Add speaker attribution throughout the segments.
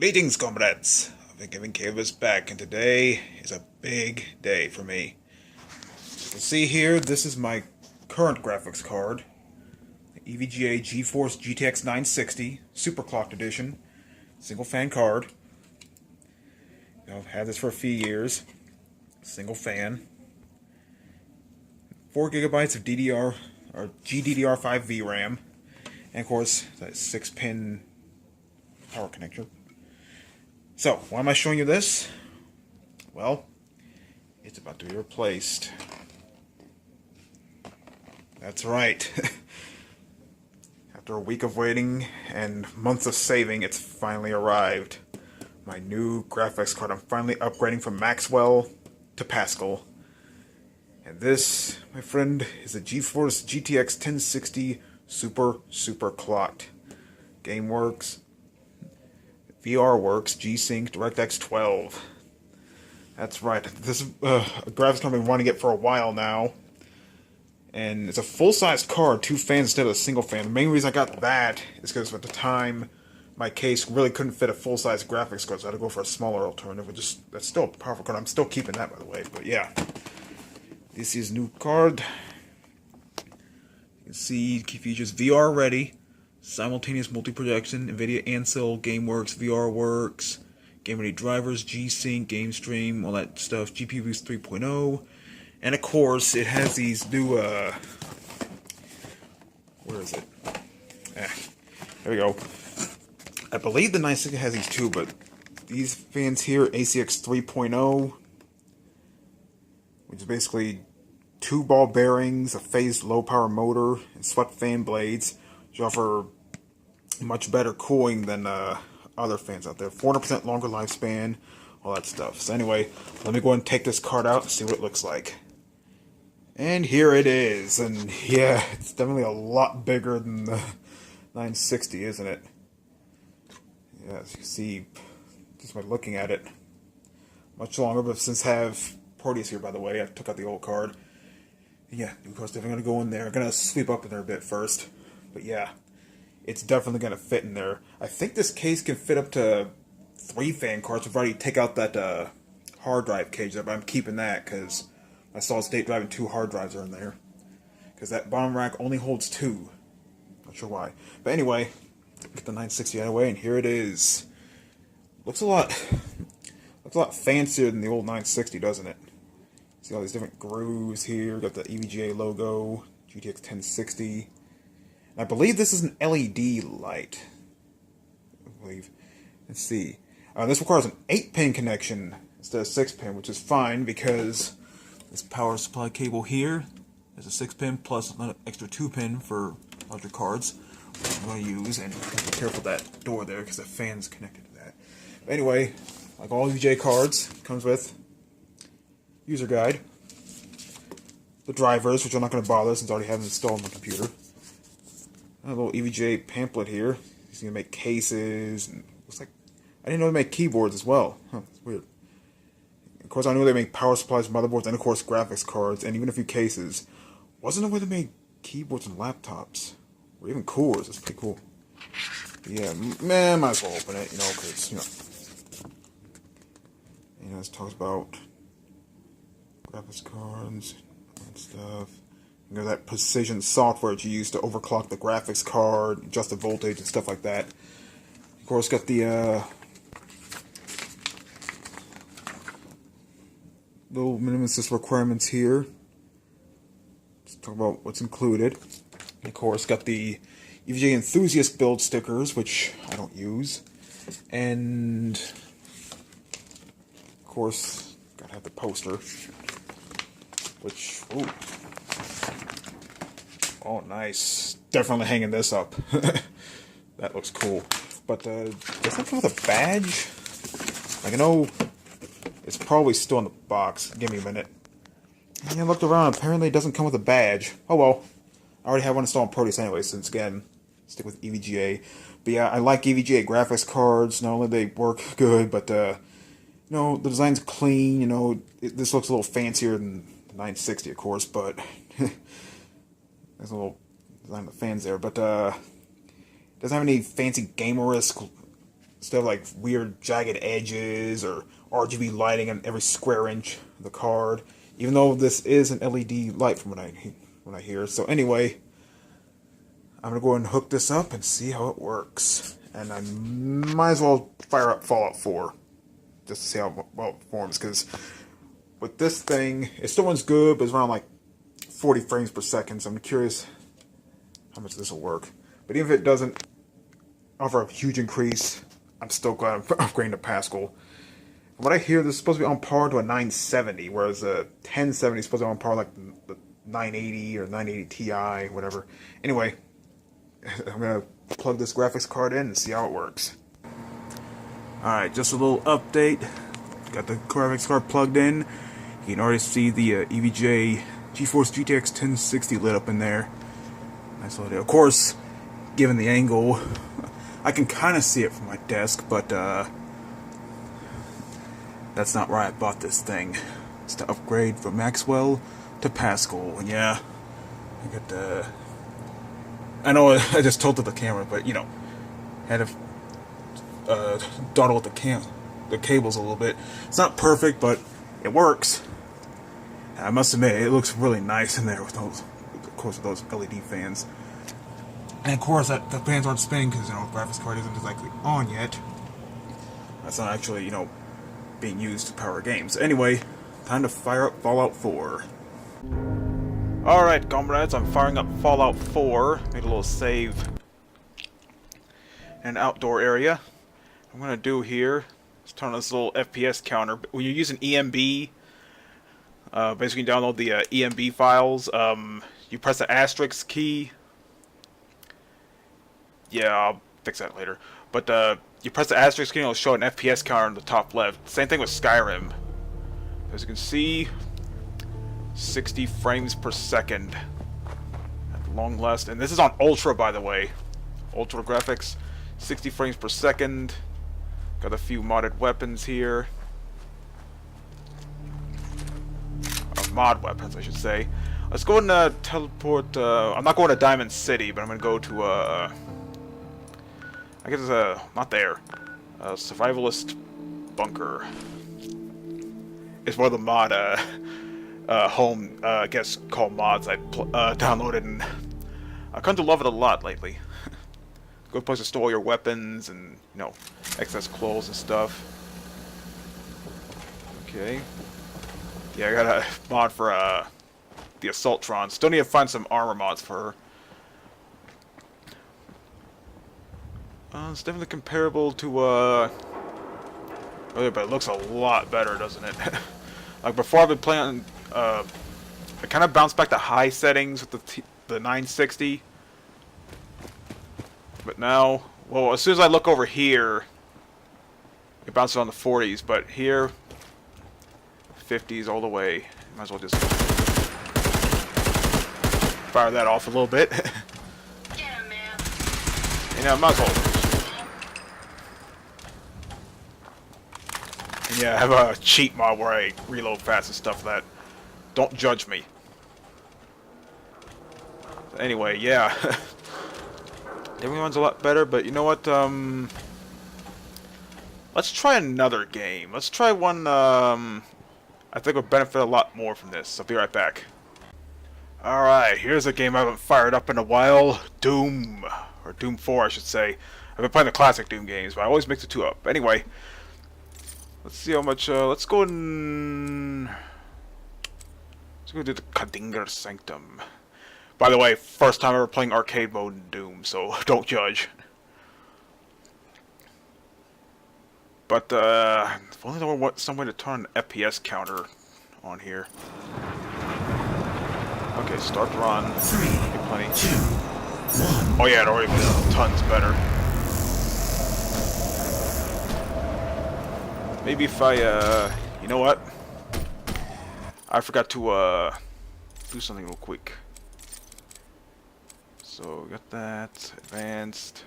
Speaker 1: Greetings, comrades! I've been giving Canvas back, and today is a big day for me. As you can see here, this is my current graphics card, the EVGA GeForce GTX 960 Superclocked Edition, single fan card. I've had this for a few years, single fan, 4 gigabytes of DDR or GDDR5 VRAM, and of course that 6-pin power connector. So, why am I showing you this? Well, it's about to be replaced. That's right. After a week of waiting and months of saving, it's finally arrived. My new graphics card. I'm finally upgrading from Maxwell to Pascal. And this, my friend, is a GeForce GTX 1060 super clocked. Game works. VR works, G-Sync, DirectX 12. That's right. This is a graphics card I've been wanting to get for a while now. And it's a full-sized card, 2 fans instead of a single fan. The main reason I got that is because at the time, my case really couldn't fit a full-size graphics card, so I had to go for a smaller alternative, that's still a powerful card. I'm still keeping that, by the way, but yeah. This is new card. You can see key features: VR ready. Simultaneous multi-projection, NVIDIA Ansel, GameWorks, VR Works, Game Ready drivers, G-Sync, Game Stream, all that stuff, GPU Boost 3.0, and of course it has these new, where is it? There we go. I believe the 960 has these too, but these fans here, ACX 3.0, which is basically 2 ball bearings, a phased low power motor, and swept fan blades, which offer much better cooling than other fans out there. 400% longer lifespan, all that stuff. So anyway, let me go ahead and take this card out and see what it looks like. And here it is. And yeah, it's definitely a lot bigger than the 960, isn't it? Yeah, as you can see, just by looking at it, much longer. But since I have Proteus here, by the way, I took out the old card. Yeah, new card's definitely going to go in there. I'm going to sweep up in there a bit first. But yeah, it's definitely going to fit in there. I think this case can fit up to 3 fan cards. I've already take out that hard drive cage there, but I'm keeping that because my solid state drive and 2 hard drives are in there. Because that bottom rack only holds 2. Not sure why. But anyway, get the 960 out of the way, and here it is. Looks a lot fancier than the old 960, doesn't it? See all these different grooves here. Got the EVGA logo, GTX 1060. I believe this is an LED light. I believe. Let's see. This requires an 8-pin connection instead of 6-pin, which is fine because this power supply cable here is a 6-pin plus an extra 2-pin for larger cards, which I'm going to use. And be careful of that door there because the fan's connected to that. But anyway, like all EVGA cards, comes with user guide, the drivers, which I'm not going to bother since I already have them installed on my computer. A little EVGA pamphlet here. He's going to make cases. And looks like I didn't know they make keyboards as well. Huh, that's weird. Of course, I knew they make power supplies, motherboards, and of course graphics cards, and even a few cases. Wasn't aware they made keyboards and laptops, or even coolers. That's pretty cool. But yeah, man, might as well open it, because this talks about graphics cards and stuff. That precision software that you use to overclock the graphics card, adjust the voltage and stuff like that. Of course, got the little minimum system requirements here. Let's talk about what's included. And of course, got the EVGA Enthusiast build stickers, which I don't use. And of course, gotta have the poster, which, ooh. Oh, nice. Definitely hanging this up. That looks cool. But, does that come with a badge? Like, I know it's probably still in the box. Give me a minute. I looked around. Apparently it doesn't come with a badge. Oh, well. I already have one installed on Proteus anyway, since, again, stick with EVGA. But, yeah, I like EVGA graphics cards. Not only they work good, but, the design's clean. This looks a little fancier than the 960, of course, but... There's a little design of the fans there, but doesn't have any fancy gamer-esque instead of like weird jagged edges or RGB lighting on every square inch of the card. Even though this is an LED light from what I hear. So anyway, I'm gonna go ahead and hook this up and see how it works. And I might as well fire up Fallout 4 just to see how well it performs. Because with this thing, it still runs good, but it's around like 40 frames per second. So I'm curious how much this will work. But even if it doesn't offer a huge increase, I'm still glad I'm upgrading to Pascal. From what I hear, this is supposed to be on par to a 970, whereas a 1070 is supposed to be on par like the 980 or 980 Ti, whatever. Anyway, I'm going to plug this graphics card in and see how it works. Alright, just a little update. Got the graphics card plugged in. You can already see the EVGA GeForce GTX 1060 lit up in there. Nice little deal. Of course, given the angle, I can kind of see it from my desk, but that's not why I bought this thing. It's to upgrade from Maxwell to Pascal. And yeah, I got the... I know I just tilted the camera, but you know, had to dawdle with the cables a little bit. It's not perfect, but it works. And I must admit, it looks really nice in there with those, of course, with those LED fans. And of course, the fans aren't spinning because you know the graphics card isn't exactly on yet. That's not actually being used to power games. Anyway, time to fire up Fallout 4. Alright, comrades, I'm firing up Fallout 4. Made a little save in an outdoor area. What I'm going to do here is turn on this little FPS counter. When you're using EMB, basically you can download the EMB files. You press the asterisk key. Yeah, I'll fix that later. But you press the asterisk key and it'll show an FPS counter on the top left. Same thing with Skyrim. As you can see, 60 frames per second at long last. And this is on Ultra, by the way. Ultra graphics. 60 frames per second. Got a few modded weapons here. Or mod weapons, I should say. Let's go and teleport. I'm not going to Diamond City, but I'm going to go to, I guess, not there. Survivalist Bunker. It's one of the mod, home, I guess, called mods I downloaded, and I come to love it a lot lately. Good place to store your weapons and, you know, excess clothes and stuff. Okay. Yeah, I got a mod for, the Assaultron. Still need to find some armor mods for her. It's definitely comparable to, earlier, but it looks a lot better, doesn't it? Like, before I've been playing on, I kind of bounced back to high settings with the 960. But now, well, as soon as I look over here, it bounces on the 40s, but here, 50s all the way. Might as well just fire that off a little bit. Get him, man. You know, might as well. And yeah, I have a cheat mod where I reload fast and stuff like that. Don't judge me. Anyway, yeah. Everyone's a lot better, but you know what, let's try another game. Let's try one, I think would benefit a lot more from this. I'll be right back. Alright, here's a game I haven't fired up in a while. Doom. Or Doom 4, I should say. I've been playing the classic Doom games, but I always mix the two up. Anyway, let's see how much, let's go and... Let's go do the Kadinger Sanctum. By the way, first time ever playing arcade mode in Doom, so don't judge. But, if only there were some way to turn an FPS counter on here. Okay, start the run.
Speaker 2: 3,
Speaker 1: plenty.
Speaker 2: 2, 1.
Speaker 1: Oh yeah, it already was tons better. Maybe if I, you know what? I forgot to, do something real quick. So, got that. Advanced.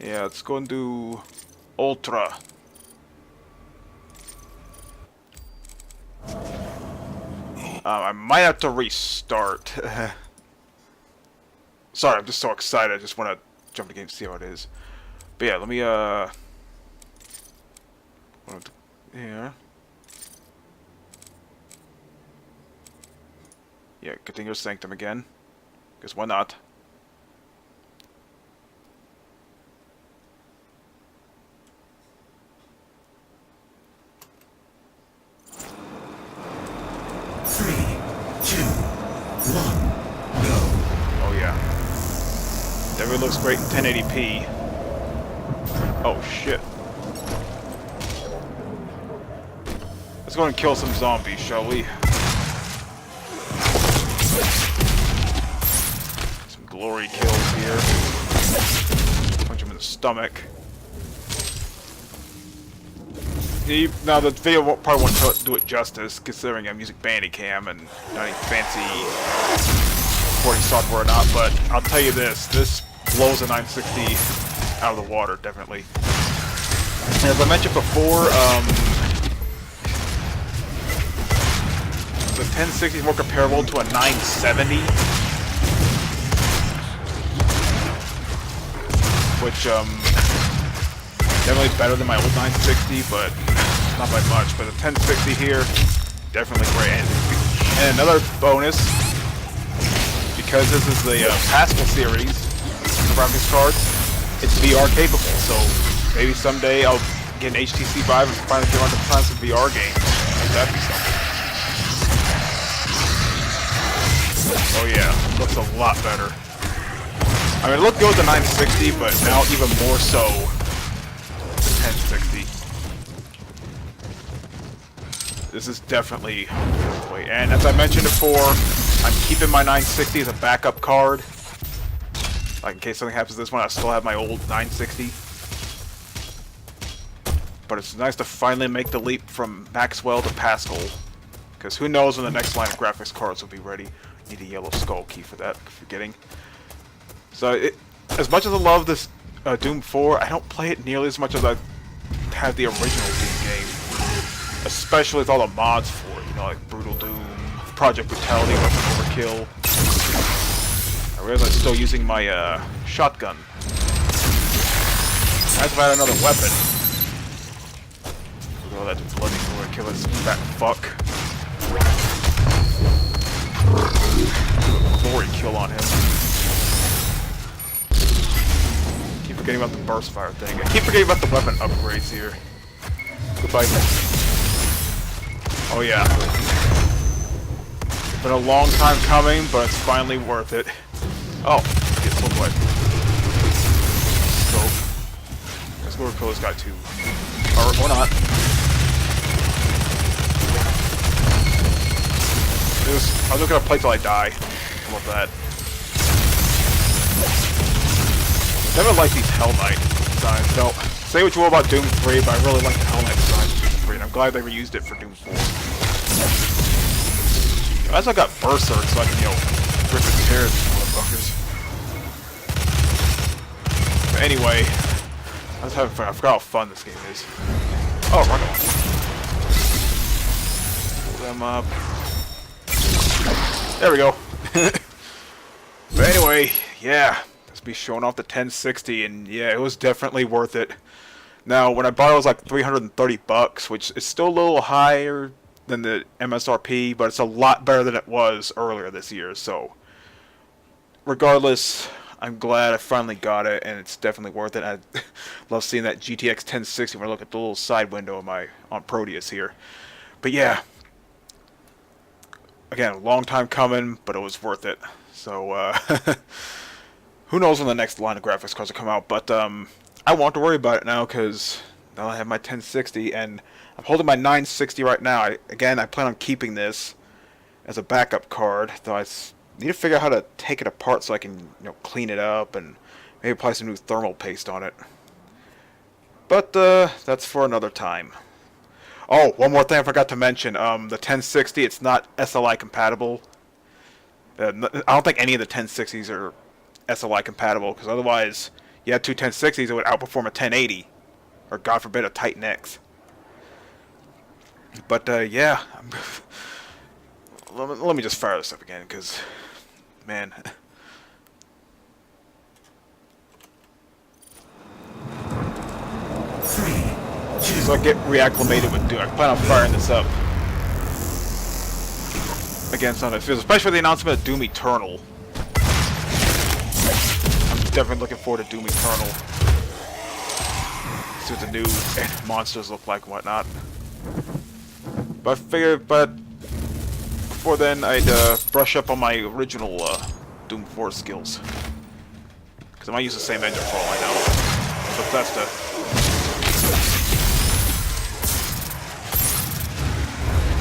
Speaker 1: Yeah, let's go and do Ultra. I might have to restart. Sorry, I'm just so excited. I just want to jump the game to see how it is. But yeah, let me yeah. Yeah, continue Sanctum again. Because why not? Oh yeah. Definitely looks great in 1080p. Oh shit. Let's go and kill some zombies, shall we? Some glory kills here. Punch him in the stomach. Now the video probably won't do it justice, considering I'm using Bandicam and not any fancy recording software or not, but I'll tell you this blows a 960 out of the water, definitely. And as I mentioned before, the 1060 is more comparable to a 970, which definitely better than my old 960, but not by much. But the 1060 here, definitely great. And another bonus, because this is the Pascal series graphics cards, it's VR capable. So maybe someday I'll get an HTC Vive and finally get on to play some VR games. That'd be something. Oh yeah, looks a lot better. I mean, it looked good with the 960, but now even more so the 1060. This is definitely the way. And as I mentioned before, I'm keeping my 960 as a backup card. Like in case something happens to this one, I still have my old 960. But it's nice to finally make the leap from Maxwell to Pascal. Because who knows when the next line of graphics cards will be ready. Need a yellow skull key for that, forgetting. So, as much as I love this Doom 4, I don't play it nearly as much as I have the original Doom game. Especially with all the mods for it, you know, like Brutal Doom, Project Brutality, Weapon Overkill. I realize I'm still using my shotgun. Nice if I had another weapon. Look at all that bloody overkill, this fat fuck. Glory kill on him. Keep forgetting about the burst fire thing. I keep forgetting about the weapon upgrades here. Goodbye. Oh yeah. It's been a long time coming, but it's finally worth it. Oh, get so wet. So, let's go kill this guy too. Or not. I'm just gonna play till I die. I love that. I never liked these Hell Knight designs. No, say what you will about Doom 3, but I really like the Hell Knight design for Doom 3, and I'm glad they reused it for Doom 4. As I got Berserk, so I can, you know, rip and tear these motherfuckers. But anyway, I was having fun. I forgot how fun this game is. Oh, run on. Pull them up. There we go. But anyway, yeah, let's be showing off the 1060, and yeah, it was definitely worth it. Now, when I bought it, it was like $330, which is still a little higher than the MSRP, but it's a lot better than it was earlier this year. So, regardless, I'm glad I finally got it, and it's definitely worth it. I love seeing that GTX 1060 when I look at the little side window of on Proteus here. But yeah. Again, a long time coming, but it was worth it. So, who knows when the next line of graphics cards will come out, but I won't have to worry about it now, because now I have my 1060, and I'm holding my 960 right now. Again, I plan on keeping this as a backup card, though I need to figure out how to take it apart so I can, you know, clean it up, and maybe apply some new thermal paste on it. But, that's for another time. Oh, one more thing I forgot to mention. The 1060, it's not SLI compatible. I don't think any of the 1060s are SLI compatible, because otherwise, you had two 1060s, it would outperform a 1080. Or, God forbid, a Titan X. But, yeah. Let me just fire this up again, because, man. So I get reacclimated with Doom. I plan on firing this up again sometime, especially for the announcement of Doom Eternal. I'm definitely looking forward to Doom Eternal. See what the new monsters look like and whatnot. But I figured, before then, I'd brush up on my original Doom 4 skills. Because I might use the same engine for all I know. But that's the...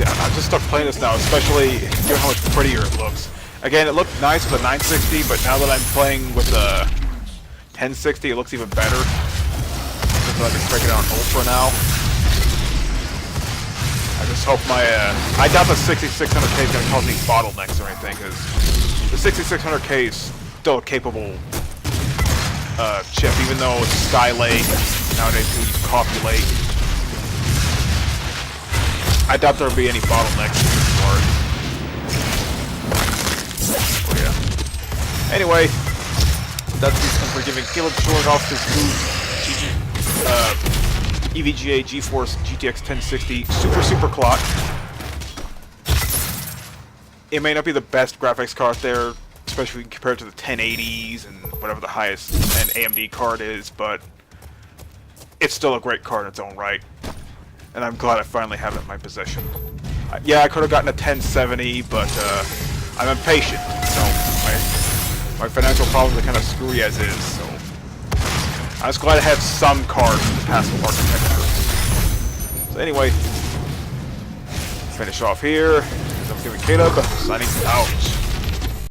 Speaker 1: Yeah, I'm just stuck playing this now, especially given how much prettier it looks. Again, it looked nice with a 960, but now that I'm playing with a 1060, it looks even better. So I can break it on Ultra now. I just hope my, I doubt the 6600K is going to cause any bottlenecks or anything, because the 6600K is still a capable chip, even though it's Skylake, nowadays we use Coffee Lake. I doubt there'll be any bottlenecks in this card. Oh yeah. Anyway, that's for giving Caleb showing off his new EVGA GeForce GTX 1060 super clock. It may not be the best graphics card there, especially compared to the 1080s and whatever the highest end AMD card is, but it's still a great card in its own right. And I'm glad I finally have it in my possession. Yeah, I could have gotten a 1070, but I'm impatient. So my financial problems are kind of screwy as is. So I'm just glad I have some cards with the Pascal architecture. So anyway, finish off here. I'm giving Caleb signing out.